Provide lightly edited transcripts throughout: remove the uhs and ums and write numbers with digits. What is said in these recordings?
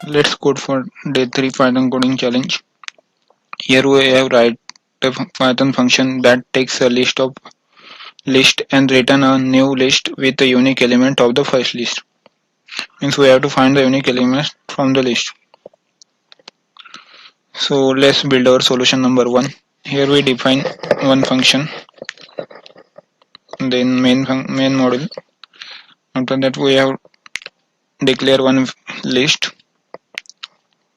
Let's code for day 3 Python coding challenge. Here we have write a Python function that takes a list and return a new list with a unique element of the first list. Means we have to find the unique element from the list. So let's build our solution number 1. Here we define one function, then main module. After that we have declare one list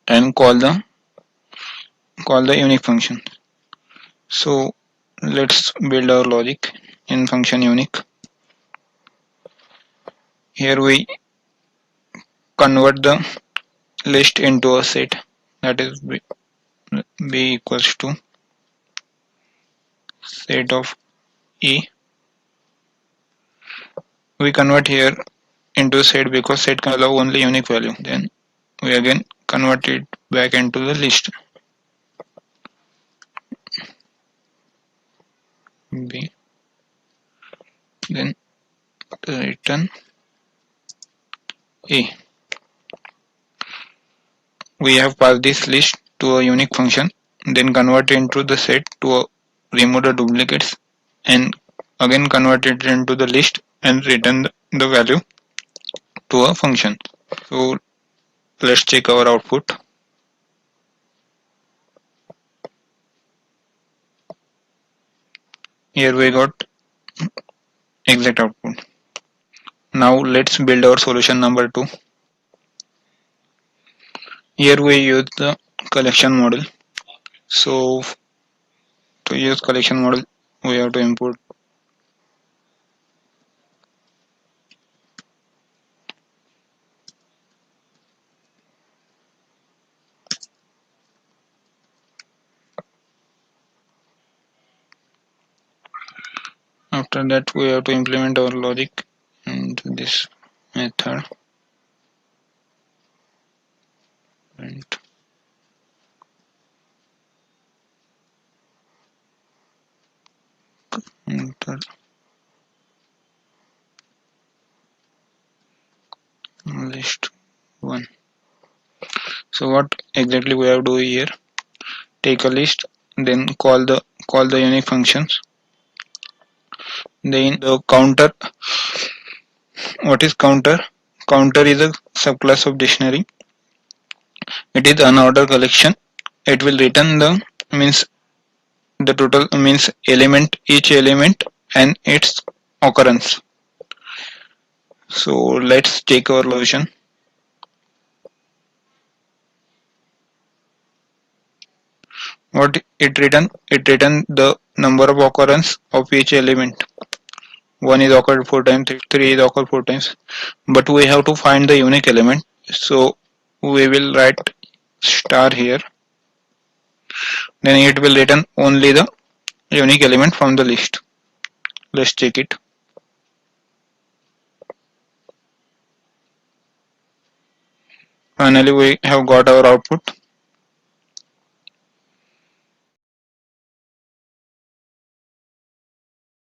and call the unique function. So let's build our logic in function unique. Here we convert the list into a set, that is b equals to set of e. We convert here into set because set can allow only unique value. Then we again convert it back into the list b. Then return a. We have passed this list to a unique function, then convert it into the set to remove the duplicates, and again convert it into the list and return the value to a function. So let's check our output. Here we got exact output. Now let's build our solution number 2. Here we use the collection model. So to use collection model, we have to import after that we have to implement our logic into this method and enter list 1. So what exactly we have to do here? Take a list, then call the unique functions. Then the counter. What is counter? Counter is a subclass of dictionary. It is an order collection. It will return the total means each element and its occurrence. So let's check our solution. What it return? It return the number of occurrence of each element. 1 is occurred 4 times, 3 is occurred 4 times. But we have to find the unique element. So we will write star here. Then it will return only the unique element from the list. Let's check it. Finally we have got our output.